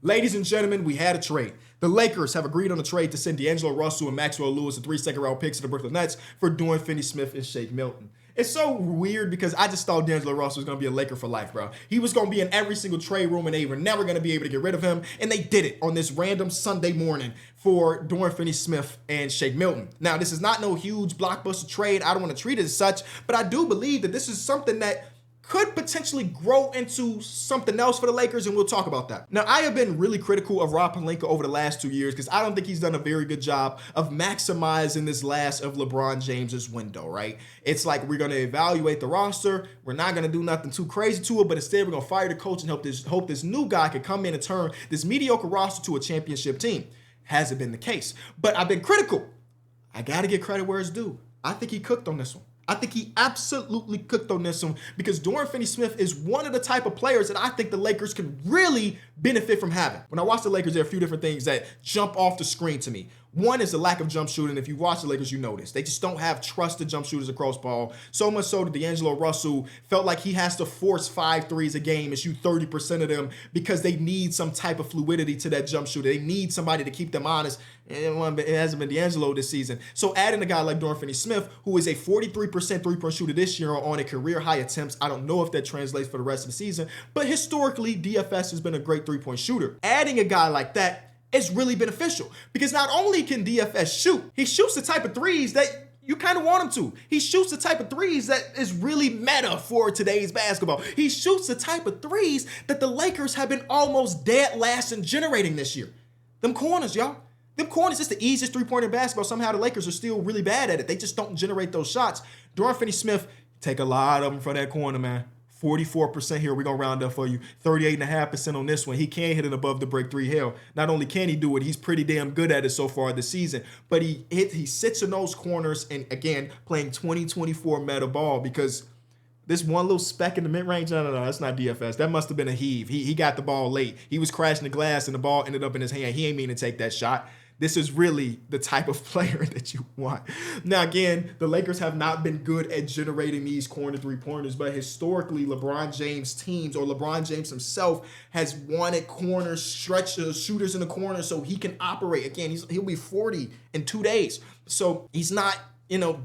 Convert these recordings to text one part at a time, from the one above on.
Ladies and gentlemen, we had a trade. The Lakers have agreed on a trade to send D'Angelo Russell and Maxwell Lewis, the 3 second-round picks to the Brooklyn Nets for Dorian Finney-Smith and Shake Milton. It's so weird because I just thought D'Angelo Russell was going to be a Laker for life, bro. He was going to be in every single trade room, and they were never going to be able to get rid of him. And they did it on this random Sunday morning for Dorian Finney-Smith and Shake Milton. Now, this is not no huge blockbuster trade. I don't want to treat it as such, but I do believe that this is something that could potentially grow into something else for the Lakers, and we'll talk about that. Now, I have been really critical of Rob Pelinka over the last 2 years because I don't think he's done a very good job of maximizing this last of LeBron James's window, right? It's like we're going to evaluate the roster. We're not going to do nothing too crazy to it, but instead we're going to fire the coach and hope this new guy can come in and turn this mediocre roster to a championship team. Hasn't been the case, but I've been critical. I got to get credit where it's due. I think he cooked on this one. I think he absolutely cooked on this one because Dorian Finney-Smith is one of the type of players that I think the Lakers can really benefit from having. When I watch the Lakers, there are a few different things that jump off the screen to me. One is the lack of jump shooting. If you watch the Lakers, you know this. They just don't have trusted jump shooters across ball. So much so that D'Angelo Russell felt like he has to force 5 threes a game and shoot 30% of them because they need some type of fluidity to that jump shooter. They need somebody to keep them honest. It hasn't been D'Angelo this season. So adding a guy like Dorian Finney-Smith, who is a 43% three-point shooter this year on a career-high attempts. I don't know if that translates for the rest of the season, but historically, DFS has been a great three-point shooter. Adding a guy like that is really beneficial because not only can DFS shoot, he shoots the type of threes that you kind of want him to. He shoots the type of threes that is really meta for today's basketball. He shoots the type of threes that the Lakers have been almost dead last in generating this year. Them corners, y'all. Them corners is the easiest three-pointer in basketball. Somehow the Lakers are still really bad at it. They just don't generate those shots. Dorian Finney-Smith, take a lot of them from that corner, man. 44% here. We're going to round up for you. 38.5% on this one. He can hit it above the break three. Hell, not only can he do it, he's pretty damn good at it so far this season. But he sits in those corners and, again, playing 20-24 meta ball because this one little speck in the mid-range, no, that's not DFS. That must have been a heave. He got the ball late. He was crashing the glass and the ball ended up in his hand. He ain't mean to take that shot. This is really the type of player that you want. Now, again, the Lakers have not been good at generating these corner three-pointers, but historically, LeBron James teams or LeBron James himself has wanted corners, stretch shooters in the corner so he can operate. Again, he'll be 40 in 2 days. So he's not,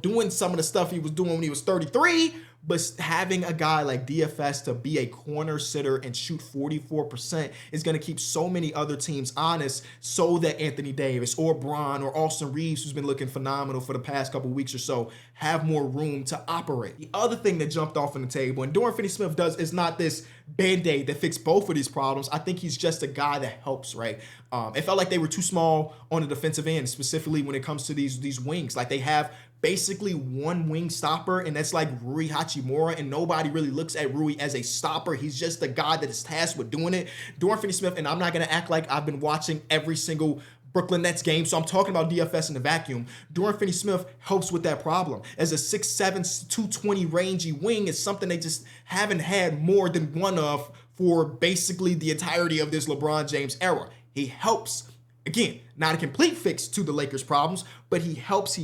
doing some of the stuff he was doing when he was 33, but having a guy like DFS to be a corner sitter and shoot 44% is going to keep so many other teams honest so that Anthony Davis or Bron or Austin Reeves, who's been looking phenomenal for the past couple weeks or so, have more room to operate. The other thing that jumped off on the table, and Dorian Finney-Smith does, is not this Band-Aid that fixes both of these problems. I think he's just a guy that helps, right? It felt like they were too small on the defensive end, specifically when it comes to these wings. Like they have basically one wing stopper, and that's like Rui Hachimura, and nobody really looks at Rui as a stopper. He's just the guy that is tasked with doing it. Dorian Finney-Smith, and I'm not going to act like I've been watching every single Brooklyn Nets game, so I'm talking about DFS in the vacuum. Dorian Finney-Smith helps with that problem. As a 6'7", 220 rangy wing, is something they just haven't had more than one of for basically the entirety of this LeBron James era. He helps. Again, not a complete fix to the Lakers' problems, but he helps.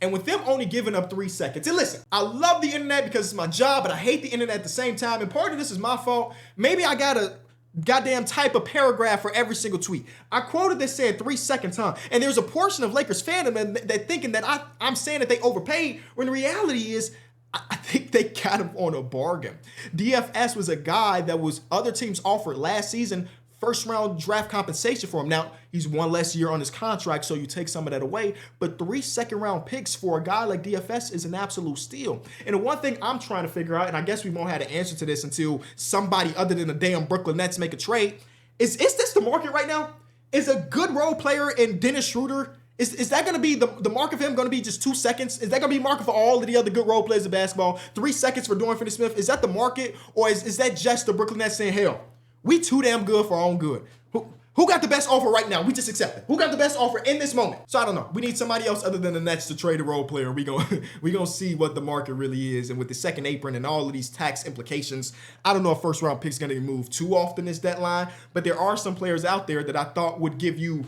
And with them only giving up 3 seconds, and listen, I love the internet because it's my job, but I hate the internet at the same time, and part of this is my fault. Maybe I gotta goddamn type a paragraph for every single tweet. I quoted this saying 3 seconds, and there's a portion of Lakers fandom that thinking that I'm saying that they overpaid, when the reality is, I think they got him on a bargain. DFS was a guy that was other teams offered last season first-round draft compensation for him. Now, he's 1 less year on his contract, so you take some of that away. But 3 second-round picks for a guy like DFS is an absolute steal. And the one thing I'm trying to figure out, and I guess we won't have an answer to this until somebody other than the damn Brooklyn Nets make a trade, is this the market right now? Is a good role player in Dennis Schroeder, is that going to be the mark of him going to be just 2 seconds? Is that going to be market for all of the other good role players of basketball? 3 seconds for Dorian Finney-Smith? Is that the market? Or is that just the Brooklyn Nets saying, hell, we too damn good for our own good? Who got the best offer right now? We just accept it. Who got the best offer in this moment? So I don't know. We need somebody else other than the Nets to trade a role player. We gonna see what the market really is. And with the second apron and all of these tax implications, I don't know if first round picks gonna move too often this deadline. But there are some players out there that I thought would get you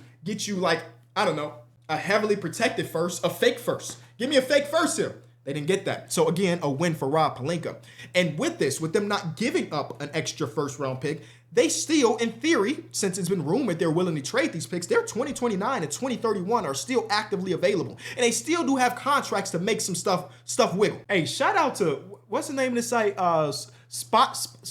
like, I don't know, a heavily protected first, a fake first. Give me a fake first here. They didn't get that. So again, a win for Rob Pelinka. And with this, with them not giving up an extra first round pick, they still, in theory, since it's been rumored they're willing to trade these picks, their 2029 and 2031 are still actively available. And they still do have contracts to make some stuff wiggle. Hey, shout out to, what's the name of the site? Spotrack?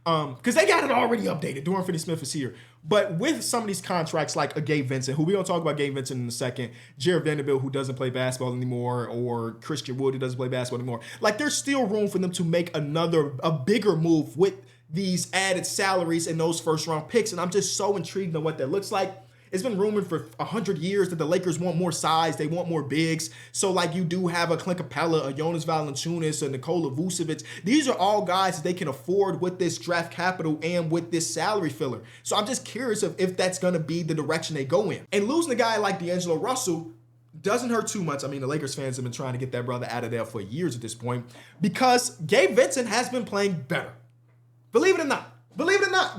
Because they got it already updated. Dorian Finney-Smith is here. But with some of these contracts, like a Gabe Vincent, who we're going to talk about Gabe Vincent in a second, Jared Vanderbilt, who doesn't play basketball anymore, or Christian Wood, who doesn't play basketball anymore. Like, there's still room for them to make a bigger move with these added salaries and those first-round picks. And I'm just so intrigued on what that looks like. It's been rumored for 100 years that the Lakers want more size. They want more bigs. So, like, you do have a Clint Capella, a Jonas Valanciunas, a Nikola Vucevic. These are all guys that they can afford with this draft capital and with this salary filler. So I'm just curious if that's going to be the direction they go in. And losing a guy like D'Angelo Russell doesn't hurt too much. I mean, the Lakers fans have been trying to get that brother out of there for years at this point, because Gabe Vincent has been playing better. Believe it or not.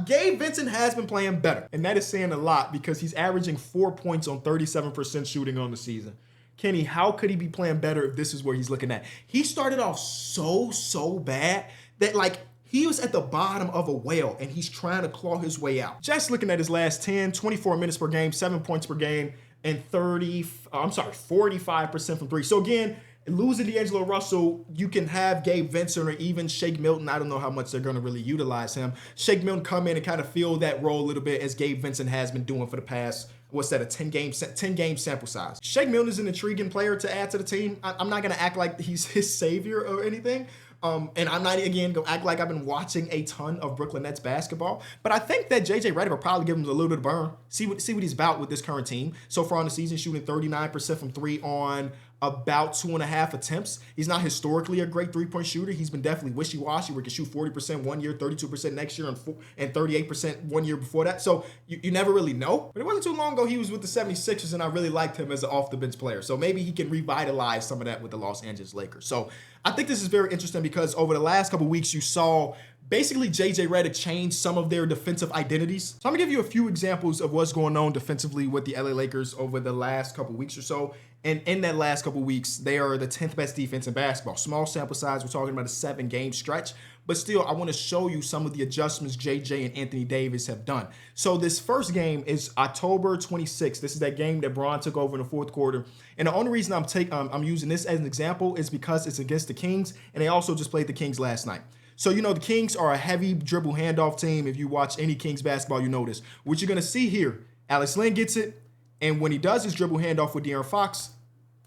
Gabe Vincent has been playing better. And that is saying a lot, because he's averaging 4 points on 37% shooting on the season. Kenny, how could he be playing better if this is where he's looking at? He started off so bad that, like, he was at the bottom of a whale and he's trying to claw his way out. Just looking at his last 24 minutes per game, 7 points per game, and 45% from three. So again, losing D'Angelo Russell, you can have Gabe Vincent or even Shake Milton. I don't know how much they're going to really utilize him. Shake Milton come in and kind of fill that role a little bit, as Gabe Vincent has been doing for the past, what's that, a 10-game sample size. Shake Milton is an intriguing player to add to the team. I'm not going to act like he's his savior or anything. And I'm not, again, going to act like I've been watching a ton of Brooklyn Nets basketball. But I think that J.J. Redick will probably give him a little bit of burn. See what he's about with this current team. So far in the season, shooting 39% from three on about 2.5 attempts. He's not historically a great three-point shooter. He's been definitely wishy-washy, where he can shoot 40% one year, 32% next year, and 38% 1 year before that. So you never really know. But it wasn't too long ago he was with the 76ers, and I really liked him as an off-the-bench player. So maybe he can revitalize some of that with the Los Angeles Lakers. So I think this is very interesting, because over the last couple weeks you saw basically J.J. Redick change some of their defensive identities. So I'm going to give you a few examples of what's going on defensively with the LA Lakers over the last couple weeks or so. And in that last couple weeks, they are the 10th best defense in basketball. Small sample size. We're talking about a 7-game stretch. But still, I want to show you some of the adjustments JJ and Anthony Davis have done. So this first game is October 26th. This is that game that Bron took over in the fourth quarter. And the only reason I'm using this as an example is because it's against the Kings, and they also just played the Kings last night. So, you know, the Kings are a heavy dribble handoff team. If you watch any Kings basketball, you know this. What you're going to see here, Alex Len gets it, and when he does his dribble handoff with De'Aaron Fox,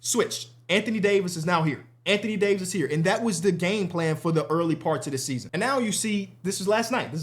switch. Anthony Davis is now here. Anthony Davis is here. And that was the game plan for the early parts of the season. And now you see, this is last night.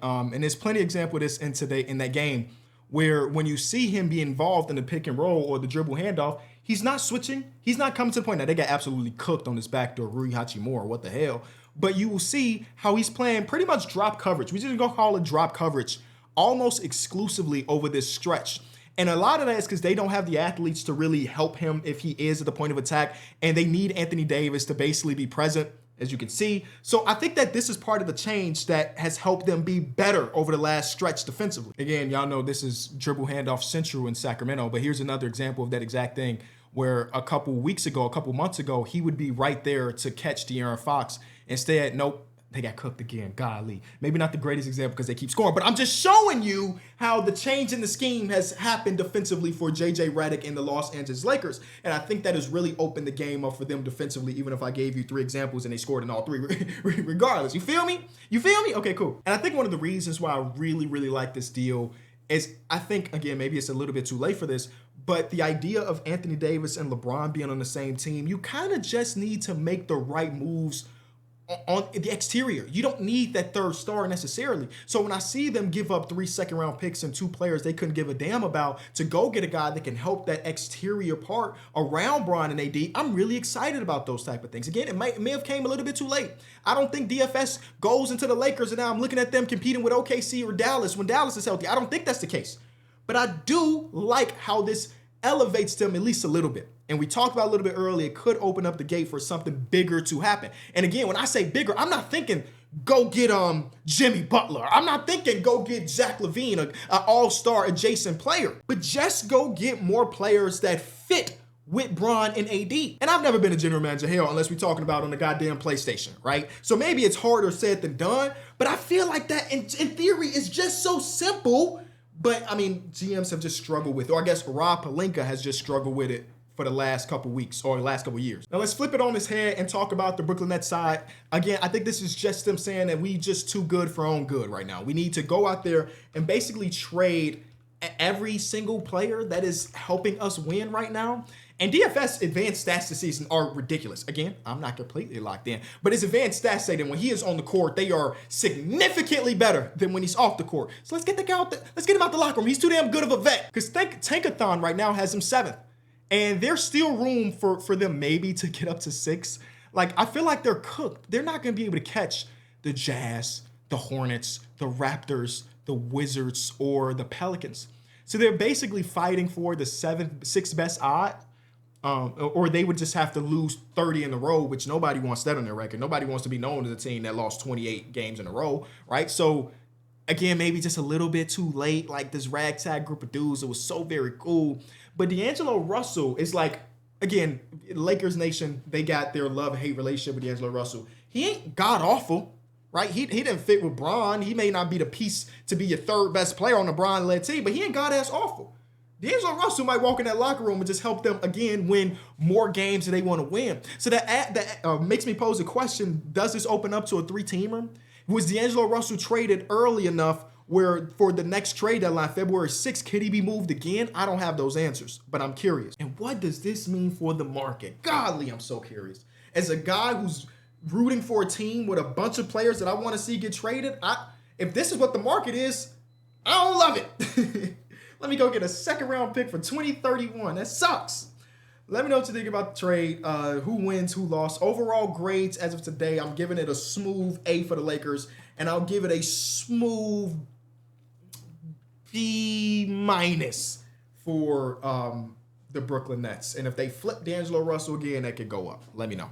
And there's plenty of example of this in that game, where when you see him be involved in the pick and roll or the dribble handoff, he's not switching. He's not coming to the point. Now, they got absolutely cooked on this backdoor, Rui Hachimura. What the hell? But you will see how he's playing pretty much drop coverage. We just gonna call it drop coverage almost exclusively over this stretch. And a lot of that is because they don't have the athletes to really help him if he is at the point of attack. And they need Anthony Davis to basically be present, as you can see. So I think that this is part of the change that has helped them be better over the last stretch defensively. Again, y'all know this is dribble handoff central in Sacramento, but here's another example of that exact thing, where a couple months ago, he would be right there to catch De'Aaron Fox. Instead, nope, they got cooked again. Golly. Maybe not the greatest example because they keep scoring, but I'm just showing you how the change in the scheme has happened defensively for J.J. Redick and the Los Angeles Lakers. And I think that has really opened the game up for them defensively, even if I gave you 3 examples and they scored in all 3 regardless. You feel me? Okay, cool. And I think one of the reasons why I really, really like this deal is, I think, again, maybe it's a little bit too late for this, but the idea of Anthony Davis and LeBron being on the same team, you kind of just need to make the right moves on the exterior. You don't need that third star necessarily. So when I see them give up 3 second-round picks and 2 players they couldn't give a damn about to go get a guy that can help that exterior part around Bron and AD, I'm really excited about those type of things. Again, it may have came a little bit too late. I don't think DFS goes into the Lakers and now I'm looking at them competing with OKC or Dallas when Dallas is healthy. I don't think that's the case. But I do like how this elevates them at least a little bit. And we talked about a little bit earlier, it could open up the gate for something bigger to happen. And again, when I say bigger, I'm not thinking go get Jimmy Butler. I'm not thinking go get Zach LaVine, an all-star adjacent player. But just go get more players that fit with Bron and AD. And I've never been a general manager, hell, unless we're talking about on the goddamn PlayStation, right? So maybe it's harder said than done, but I feel like that in theory is just so simple. But I mean, GMs have just struggled with it, or I guess Rob Pelinka has just struggled with it for the last couple weeks or the last couple years. Now let's flip it on its head and talk about the Brooklyn Nets side. Again, I think this is just them saying that we just too good for our own good right now. We need to go out there and basically trade every single player that is helping us win right now. And DFS advanced stats this season are ridiculous. Again, I'm not completely locked in, but his advanced stats say that when he is on the court, they are significantly better than when he's off the court. So let's get the guy out there. Let's get him out the locker room. He's too damn good of a vet. Because Tankathon right now has him 7th. And there's still room for them maybe to get up to 6. Like, I feel like they're cooked. They're not going to be able to catch the Jazz, the Hornets, the Raptors, the Wizards, or the Pelicans. So they're basically fighting for the 6th best odd. Or they would just have to lose 30 in a row, which nobody wants that on their record. Nobody wants to be known as a team that lost 28 games in a row, right? So, again, maybe just a little bit too late, like this ragtag group of dudes. It was so very cool. But D'Angelo Russell is like, again, Lakers Nation, they got their love-hate relationship with D'Angelo Russell. He ain't god-awful, right? He didn't fit with Bron. He may not be the piece to be your 3rd best player on the Bron-led team, but he ain't god-ass awful. D'Angelo Russell might walk in that locker room and just help them, again, win more games that they want to win. So that makes me pose a question, does this open up to a 3-teamer? Was D'Angelo Russell traded early enough where for the next trade deadline, February 6th, could he be moved again? I don't have those answers, but I'm curious. And what does this mean for the market? Godly, I'm so curious. As a guy who's rooting for a team with a bunch of players that I want to see get traded, if this is what the market is, I don't love it. Let me go get a 2nd round pick for 2031. That sucks. Let me know what you think about the trade. Who wins, who lost. Overall grades as of today, I'm giving it a smooth A for the Lakers, and I'll give it a smooth B- for the Brooklyn Nets. And if they flip D'Angelo Russell again, that could go up. Let me know.